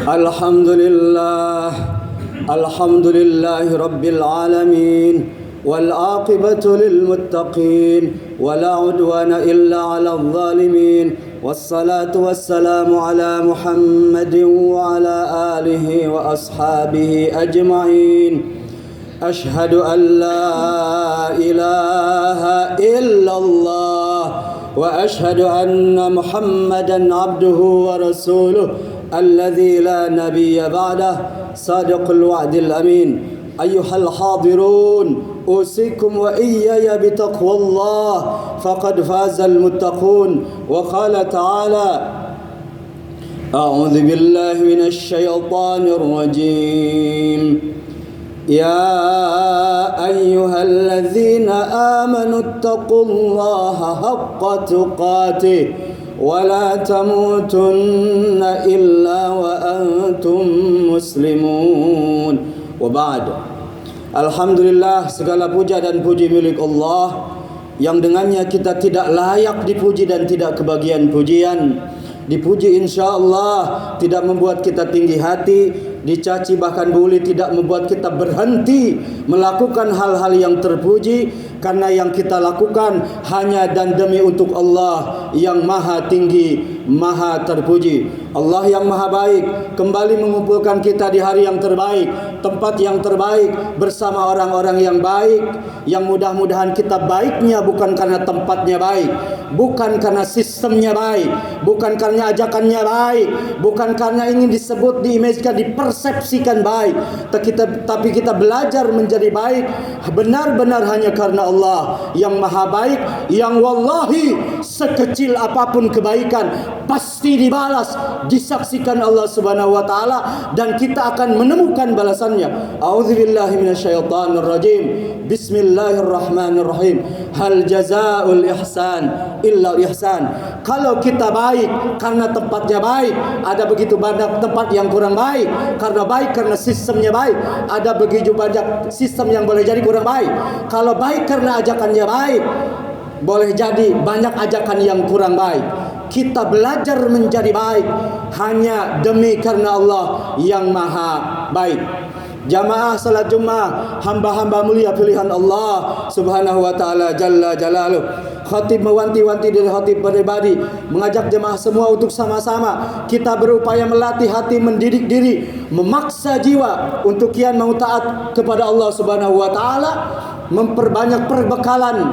Alhamdulillah, Alhamdulillahi Rabbil Alamin, wal aqibatu lil muttaqin, wala udwana illa ala zalimin, wassalatu wassalamu ala Muhammadin wa ala alihi wa ashabihi ajma'in. Ashhadu an la ilaha illallah wa ashhadu anna Muhammadan abduhu wa rasuluh الذي لا نبي بعده صادق الوعد الأمين. أيها الحاضرون، أوصيكم وإياي بتقوى الله فقد فاز المتقون. وقال تعالى: أعوذ بالله من الشيطان الرجيم. يا أيها الذين آمنوا اتقوا الله حق تقاته ولا تموتن إلا وأنتم مسلمون. وبعد. Alhamdulillah, segala puja dan puji milik Allah yang dengannya kita tidak layak dipuji dan tidak kebagian pujian. Dipuji insya-Allah tidak membuat kita tinggi hati, dicaci bahkan bully tidak membuat kita berhenti melakukan hal-hal yang terpuji, karena yang kita lakukan hanya dan demi untuk Allah yang maha tinggi, maha terpuji. Allah yang maha baik kembali mengumpulkan kita di hari yang terbaik, tempat yang terbaik, bersama orang-orang yang baik, yang mudah-mudahan kita baiknya bukan karena tempatnya baik, bukan karena sistemnya baik, bukan karena ajakannya baik, bukan karena ingin disebut, diimajinkan, dipersepsikan baik, tapi kita belajar menjadi baik benar-benar hanya karena Allah yang maha baik, yang wallahi sekecil apapun kebaikan pasti dibalas, disaksikan Allah Subhanahu wa taala, dan kita akan menemukan balasannya. A'udzubillahi minasyaitonir rajim. Bismillahirrahmanirrahim. Hal jazaa'ul ihsan illa ihsan. Kalau kita baik karena tempatnya baik, ada begitu banyak tempat yang kurang baik karena baik karena sistemnya baik, ada begitu banyak sistem yang boleh jadi kurang baik. Kalau baik karena ajakannya baik, boleh jadi banyak ajakan yang kurang baik. Kita belajar menjadi baik hanya demi karena Allah yang maha baik. Jamaah salat Jumat, hamba-hamba mulia pilihan Allah Subhanahu wa taala jalla jalaluh. Khatib mewanti-wanti dari khatib pribadi, mengajak jemaah semua untuk sama-sama kita berupaya melatih hati, mendidik diri, memaksa jiwa untuk kian mau taat kepada Allah Subhanahu wa taala, memperbanyak perbekalan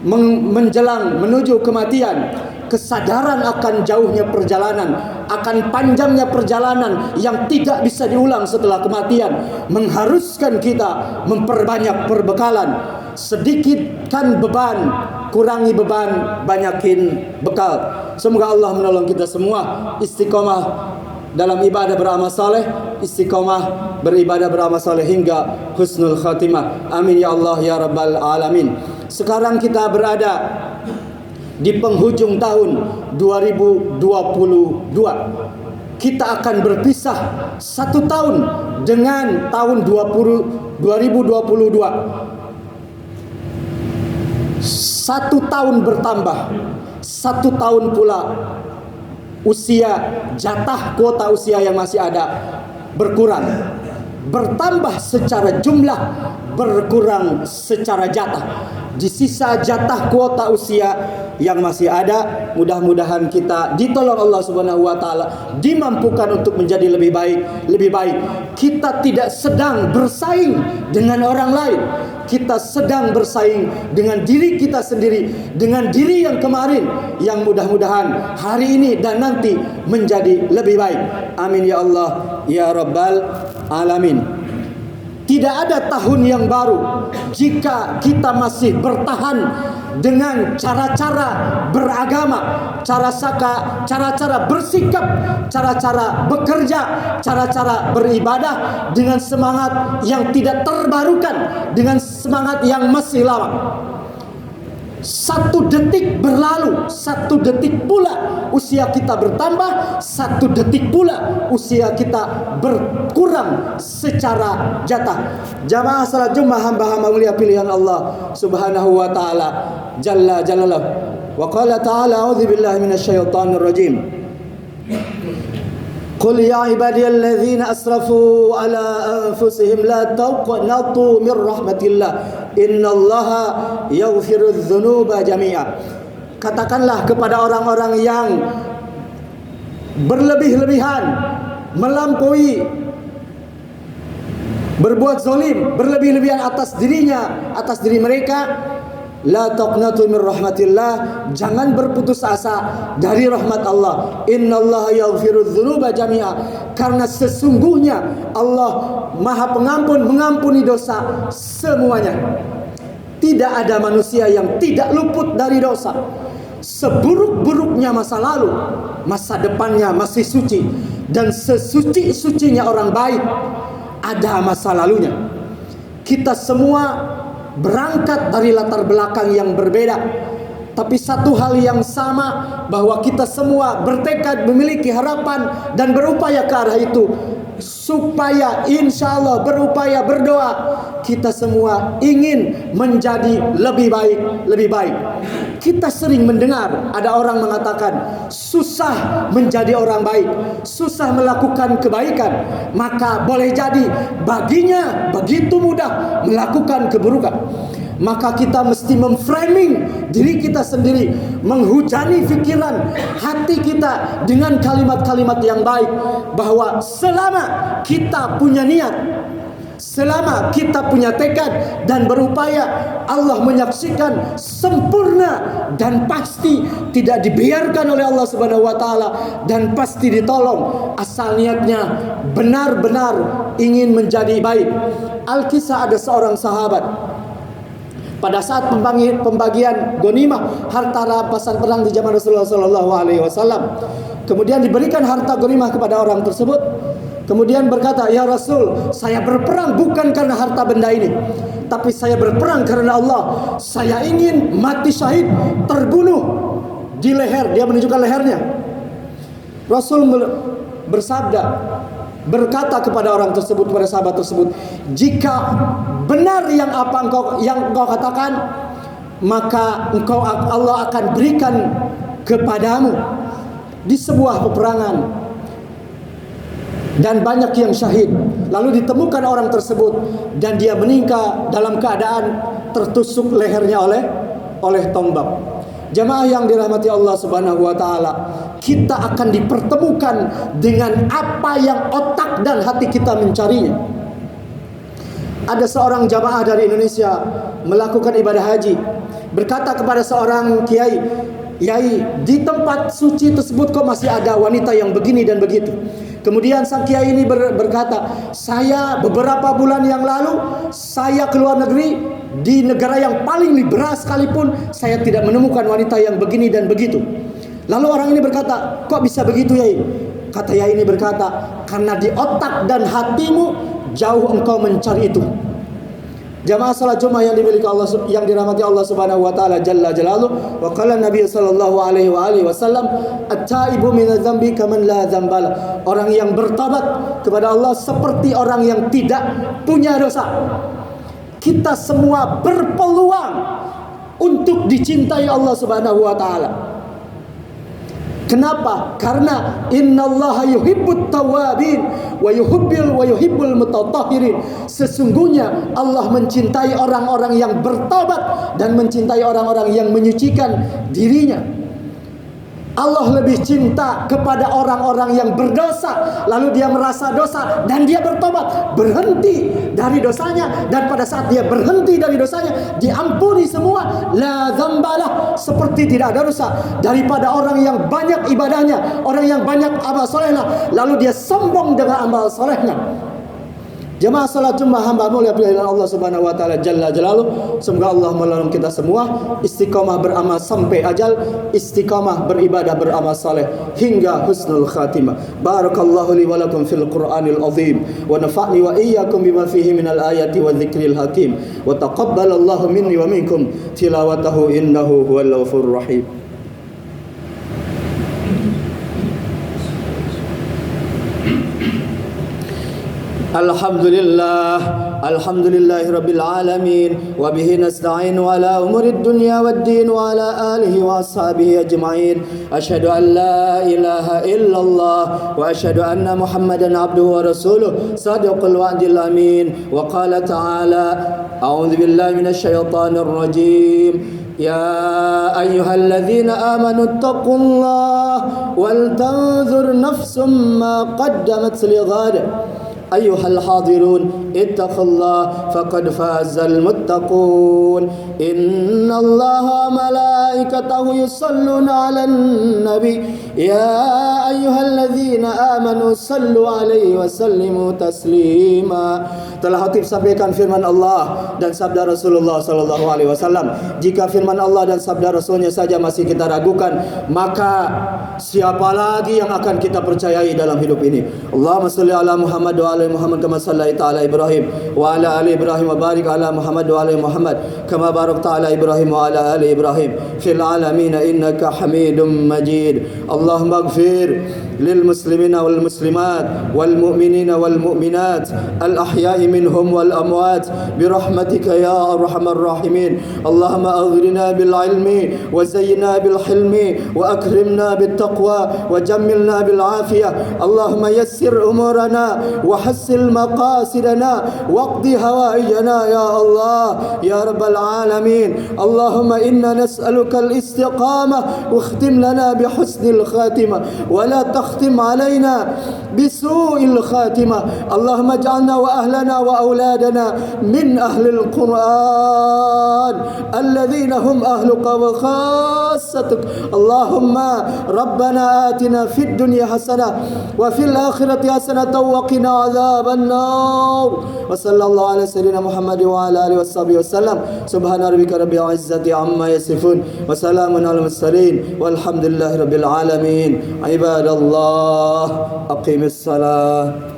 menjelang menuju kematian, kesadaran akan jauhnya perjalanan, akan panjangnya perjalanan yang tidak bisa diulang setelah kematian, mengharuskan kita memperbanyak perbekalan. Sedikitkan beban, kurangi beban, banyakin bekal. Semoga Allah menolong kita semua istiqomah dalam ibadah beramal saleh, istiqomah beribadah beramal saleh hingga husnul khatimah. Amin ya Allah ya rabbal alamin. Sekarang kita berada di penghujung tahun 2022. Kita akan berpisah 1 tahun dengan tahun 2022. 1 tahun bertambah, 1 tahun pula usia, jatah kuota usia yang masih ada berkurang. Bertambah secara jumlah, berkurang secara jatah. Di sisa jatah kuota usia yang masih ada, mudah-mudahan kita ditolong Allah Subhanahu wa taala, dimampukan untuk menjadi lebih baik, lebih baik. Kita tidak sedang bersaing dengan orang lain. Kita sedang bersaing dengan diri kita sendiri, dengan diri yang kemarin, yang mudah-mudahan hari ini dan nanti menjadi lebih baik. Amin ya Allah ya rabbal alamin. Tidak ada tahun yang baru jika kita masih bertahan dengan cara-cara beragama, cara-cara bersikap, cara-cara bekerja, cara-cara beribadah dengan semangat yang tidak terbarukan, dengan semangat yang masih lama. 1 detik berlalu, 1 detik pula usia kita bertambah, 1 detik pula usia kita berkurang secara jatah. Jamaah salat Jumat, hamba-hamba mulia pilihan Allah Subhanahu wa taala jalla jalaluhu. Wa qala ta'ala a'udzu billahi minasyaitonir rajim. Qul ya ibadiyalladzina asrafu ala anfusihim la taqnatu min rahmatillah innallaha yaghfirudz dzunuba jami'a. Katakanlah kepada orang-orang yang berlebih-lebihan, melampaui, berbuat zalim, berlebih-lebihan atas dirinya, atas diri mereka, la taqnatu min rahmatillah, jangan berputus asa dari rahmat Allah. Innallaha yaghfirudz dzunuba jami'a, karena sesungguhnya Allah Maha Pengampun, mengampuni dosa semuanya. Tidak ada manusia yang tidak luput dari dosa. Seburuk-buruknya masa lalu, masa depannya masih suci, dan sesuci-sucinya orang baik ada masa lalunya. Kita semua berangkat dari latar belakang yang berbeda, tapi satu hal yang sama, bahwa kita semua bertekad, memiliki harapan dan berupaya ke arah itu, supaya insya Allah berupaya, berdoa, kita semua ingin menjadi lebih baik, lebih baik. Kita sering mendengar ada orang mengatakan susah menjadi orang baik, susah melakukan kebaikan, maka boleh jadi baginya begitu mudah melakukan keburukan. Maka kita mesti memframing diri kita sendiri, menghujani pikiran hati kita dengan kalimat-kalimat yang baik, bahwa selama kita punya niat, selama kita punya tekad dan berupaya, Allah menyaksikan sempurna dan pasti tidak dibiarkan oleh Allah Subhanahu wa taala, dan pasti ditolong asal niatnya benar-benar ingin menjadi baik. Alkisah, ada seorang sahabat pada saat pembagian ghanimah, harta rampasan perang di zaman Rasulullah SAW, kemudian diberikan harta ghanimah kepada orang tersebut. Kemudian berkata, ya Rasul, saya berperang bukan karena harta benda ini, tapi saya berperang karena Allah. Saya ingin mati syahid, terbunuh di leher. Dia menunjukkan lehernya. Rasul bersabda, berkata kepada orang tersebut, kepada sahabat tersebut, jika benar yang apa yang engkau katakan, maka Allah akan berikan kepadamu di sebuah peperangan, dan banyak yang syahid. Lalu ditemukan orang tersebut, dan dia meninggal dalam keadaan tertusuk lehernya oleh tombak. Jamaah yang dirahmati Allah Subhanahu wa taala, kita akan dipertemukan dengan apa yang otak dan hati kita mencarinya. Ada seorang jamaah dari Indonesia melakukan ibadah haji, berkata kepada seorang kiai, "Yai, di tempat suci tersebut kok masih ada wanita yang begini dan begitu?" Kemudian sang kiai ini berkata, "Saya beberapa bulan yang lalu saya keluar negeri, di negara yang paling liberal sekalipun saya tidak menemukan wanita yang begini dan begitu." Lalu orang ini berkata, "Kok bisa begitu, Yai?" Kata Yai ini berkata, "Karena di otak dan hatimu jauh engkau mencari itu." Jamaah salat Jumat yang dimiliki Allah, yang dirahmati Allah Subhanahu wa taala jalla jalaluhu, wa qala Nabi sallallahu alaihi wasallam, "At-taibu min adz-dzambi kaman la dzambala." Orang yang bertobat kepada Allah seperti orang yang tidak punya dosa. Kita semua berpeluang untuk dicintai Allah Subhanahu wa taala. Kenapa? Karena innallaha yuhibbut tawwabin wa yuhibbul mutatahhirin. Sesungguhnya Allah mencintai orang-orang yang bertobat dan mencintai orang-orang yang menyucikan dirinya. Allah lebih cinta kepada orang-orang yang berdosa, lalu dia merasa dosa dan dia bertobat, berhenti dari dosanya, dan pada saat dia berhenti dari dosanya diampuni semua, la dzambalah, seperti tidak ada dosa, daripada orang yang banyak ibadahnya, orang yang banyak amal solehnya, lalu dia sombong dengan amal solehnya. Jemaah salat Jumat hamba mulia pilihan Allah Subhanahu wa taala jalla jalaluhu, semoga Allah menolong kita semua istiqamah beramal sampai ajal, istiqamah beribadah beramal saleh hingga husnul khatimah. Barakallahu li wa lakum fil Qur'anil azim wa nafa'ni wa iyyakum bima fihi minal ayati wa dzikril hakim wa taqabbalallahu minni wa minkum tilawatahu innahu huwal ghafurur rahim. Alhamdulillah Rabbil Alamin. Wa bihi nasta'inu ala umurid dunya wad din wa ala alihi wa ashabihi ajma'in. Asyhadu an la ilaha illallah wa asyhadu anna Muhammadan abduhu wa rasuluh sadiqul wa'dil amin. Wa qala ta'ala a'udzu billahi minasy syaithanir rajim. يا أيها الذين آمنوا اتقوا الله ولتنظر نفس ما قدمت لغد أيها الحاضرون اتقوا الله فقد فاز المتقون إن الله وملائكته يصلون على النبي يا أيها الذين آمنوا صلوا عليه وسلموا تسليما. Telah khatib sampaikan firman Allah dan sabda Rasulullah sallallahu alaihi wasallam. Jika firman Allah dan sabda Rasulnya saja masih kita ragukan, maka siapa lagi yang akan kita percayai dalam hidup ini? Allahumma shalli ala Muhammad wa ala Muhammad kama shallaita ala Ibrahim wa ala ali Ibrahim wa barik ala Muhammad wa ala Muhammad kama barakta ala Ibrahim wa ala ali Ibrahim fil alamin innaka Hamidum Majid. Allahumma ighfir lil muslimina wal muslimat wal mu'minina wal mu'minat al ahya'i minhum wal amwat bi rahmatika ya arhamar rahimin. Allahumma aghrina bil ilmi wa zayyina bil hilmi wa akrimna bit taqwa wa jammilna bil afiyah. Allahumma yassir umurana wa hassil maqasidana waqdi hawaijana ya Allah ya rabbal alamin. Allahumma inna nas'aluka al istiqamah wa khtim lana bi husnil khatimah wa la takhtim alaina bi su'il khatimah. Allahumma ij'alna wa ahlana wa auladana min ahlil Qur'an alladhina hum ahluka wa khassatuk. Allahumma rabbana atina fid dunya hasanah wa fil akhirati hasanah wa qina adzaban nar. Wa sallallahu ala sayyidina Muhammad wa ala alihi washabihi wasallam. Subhana rabbika rabbil izzati amma yasifun wa salamun alal mursalin walhamdulillahi rabbil alamin. Ibadallah aqimis salah.